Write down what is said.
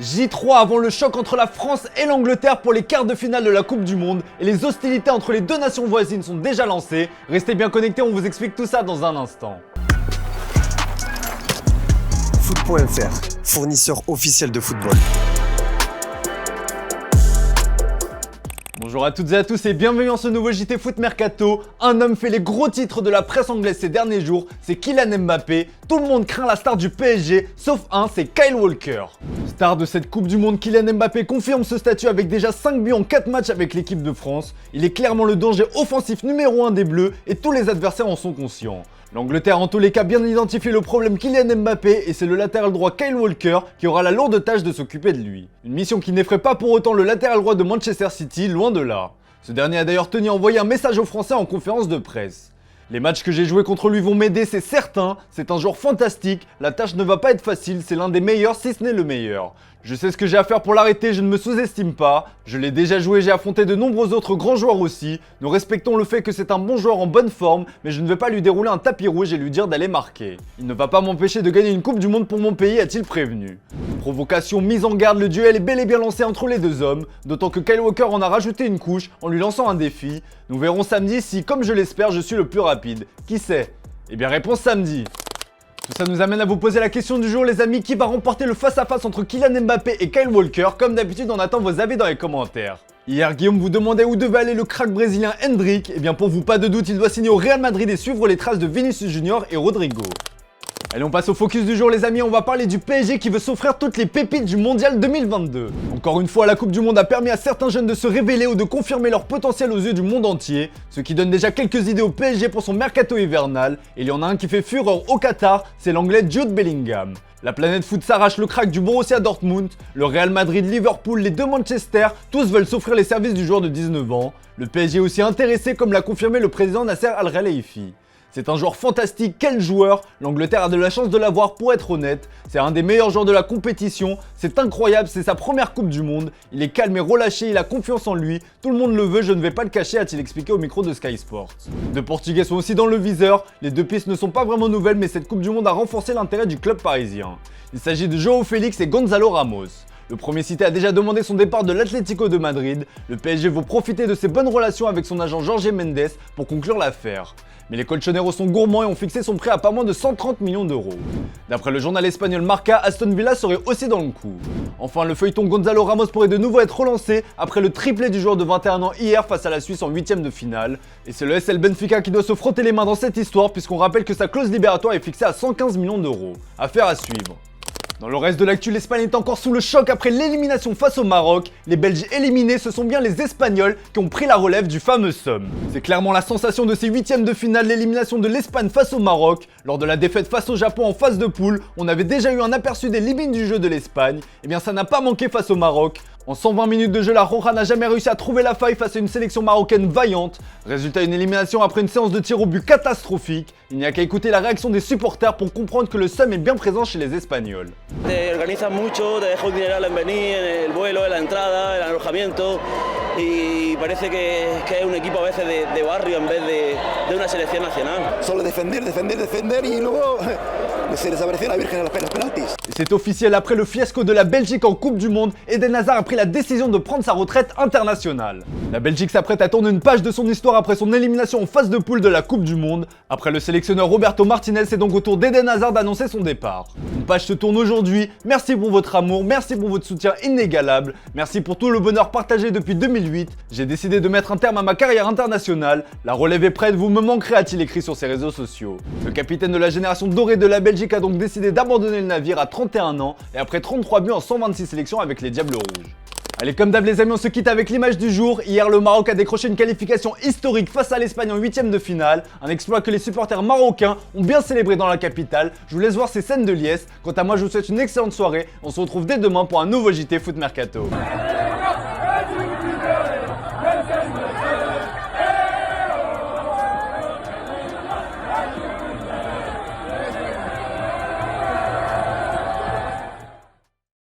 J3 avant le choc entre la France et l'Angleterre pour les quarts de finale de la Coupe du Monde et les hostilités entre les deux nations voisines sont déjà lancées. Restez bien connectés, on vous explique tout ça dans un instant. Foot.fr, fournisseur officiel de football. Bonjour à toutes et à tous et bienvenue dans ce nouveau JT Foot Mercato. Un homme fait les gros titres de la presse anglaise ces derniers jours, c'est Kylian Mbappé. Tout le monde craint la star du PSG, sauf un, c'est Kyle Walker. Star de cette Coupe du Monde, Kylian Mbappé confirme ce statut avec déjà 5 buts en 4 matchs avec l'équipe de France. Il est clairement le danger offensif numéro 1 des Bleus et tous les adversaires en sont conscients. L'Angleterre a en tous les cas bien identifié le problème Kylian Mbappé et c'est le latéral droit Kyle Walker qui aura la lourde tâche de s'occuper de lui. Une mission qui n'effraie pas pour autant le latéral droit de Manchester City, loin de là. Ce dernier a d'ailleurs tenu à envoyer un message aux Français en conférence de presse. Les matchs que j'ai joués contre lui vont m'aider, c'est certain, c'est un joueur fantastique, la tâche ne va pas être facile, c'est l'un des meilleurs si ce n'est le meilleur. Je sais ce que j'ai à faire pour l'arrêter, je ne me sous-estime pas. Je l'ai déjà joué, j'ai affronté de nombreux autres grands joueurs aussi. Nous respectons le fait que c'est un bon joueur en bonne forme, mais je ne vais pas lui dérouler un tapis rouge et lui dire d'aller marquer. Il ne va pas m'empêcher de gagner une Coupe du Monde pour mon pays, a-t-il prévenu. Provocation, mise en garde, le duel est bel et bien lancé entre les deux hommes, d'autant que Kyle Walker en a rajouté une couche en lui lançant un défi. Nous verrons samedi si, comme je l'espère, je suis le plus rapide. Qui sait? Eh bien réponse samedi. Tout ça nous amène à vous poser la question du jour les amis, qui va remporter le face-à-face entre Kylian Mbappé et Kyle Walker? Comme d'habitude on attend vos avis dans les commentaires. Hier Guillaume vous demandait où devait aller le crack brésilien Endrick, et bien pour vous pas de doute il doit signer au Real Madrid et suivre les traces de Vinicius Junior et Rodrigo. Allez on passe au focus du jour les amis, on va parler du PSG qui veut s'offrir toutes les pépites du mondial 2022. Encore une fois la Coupe du Monde a permis à certains jeunes de se révéler ou de confirmer leur potentiel aux yeux du monde entier, ce qui donne déjà quelques idées au PSG pour son mercato hivernal, et il y en a un qui fait fureur au Qatar, c'est l'anglais Jude Bellingham. La planète foot s'arrache le crack du Borussia Dortmund, le Real Madrid, Liverpool, les deux Manchester, tous veulent s'offrir les services du joueur de 19 ans. Le PSG est aussi intéressé comme l'a confirmé le président Nasser Al-Khelaifi. C'est un joueur fantastique, quel joueur! L'Angleterre a de la chance de l'avoir pour être honnête. C'est un des meilleurs joueurs de la compétition, c'est incroyable, c'est sa première Coupe du Monde. Il est calme et relâché, il a confiance en lui. Tout le monde le veut, je ne vais pas le cacher, a-t-il expliqué au micro de Sky Sports. Deux Portugais sont aussi dans le viseur. Les deux pistes ne sont pas vraiment nouvelles, mais cette Coupe du Monde a renforcé l'intérêt du club parisien. Il s'agit de João Félix et Gonzalo Ramos. Le premier cité a déjà demandé son départ de l'Atlético de Madrid. Le PSG veut profiter de ses bonnes relations avec son agent Jorge Mendes pour conclure l'affaire. Mais les colchoneros sont gourmands et ont fixé son prix à pas moins de 130 millions d'euros. D'après le journal espagnol Marca, Aston Villa serait aussi dans le coup. Enfin, le feuilleton Gonzalo Ramos pourrait de nouveau être relancé après le triplé du joueur de 21 ans hier face à la Suisse en 8ème de finale. Et c'est le SL Benfica qui doit se frotter les mains dans cette histoire puisqu'on rappelle que sa clause libératoire est fixée à 115 millions d'euros. Affaire à suivre. Dans le reste de l'actu, l'Espagne est encore sous le choc après l'élimination face au Maroc. Les Belges éliminés, ce sont bien les Espagnols qui ont pris la relève du fameux somme. C'est clairement la sensation de ces 8e de finale, l'élimination de l'Espagne face au Maroc. Lors de la défaite face au Japon en phase de poule, on avait déjà eu un aperçu des limites du jeu de l'Espagne. Et bien ça n'a pas manqué face au Maroc. En 120 minutes de jeu, la Roja n'a jamais réussi à trouver la faille face à une sélection marocaine vaillante. Résultat, une élimination après une séance de tir au but catastrophique. Il n'y a qu'à écouter la réaction des supporters pour comprendre que le seum est bien présent chez les Espagnols. Te organizas mucho, te deja un dineral en venir, en el vuelo, en la entrada, el alojamiento y parece que es un equipo a veces de barrio en vez de una selección nacional. Solo defender y luego se desapareció la Virgen a los penaltis. C'est officiel, après le fiasco de la Belgique en Coupe du Monde, Eden Hazard a pris la décision de prendre sa retraite internationale. La Belgique s'apprête à tourner une page de son histoire après son élimination en phase de poule de la Coupe du Monde. Après le sélectionneur Roberto Martinez, c'est donc au tour d'Eden Hazard d'annoncer son départ. Une page se tourne aujourd'hui. Merci pour votre amour, merci pour votre soutien inégalable, merci pour tout le bonheur partagé depuis 2008. J'ai décidé de mettre un terme à ma carrière internationale. La relève est prête, vous me manquerez, a-t-il écrit sur ses réseaux sociaux. Le capitaine de la génération dorée de la Belgique a donc décidé d'abandonner le navire à 31 ans et après 33 buts en 126 sélections avec les Diables Rouges. Allez, comme d'hab les amis, on se quitte avec l'image du jour. Hier, le Maroc a décroché une qualification historique face à l'Espagne en 8ème de finale. Un exploit que les supporters marocains ont bien célébré dans la capitale. Je vous laisse voir ces scènes de liesse. Quant à moi, je vous souhaite une excellente soirée. On se retrouve dès demain pour un nouveau JT Foot Mercato.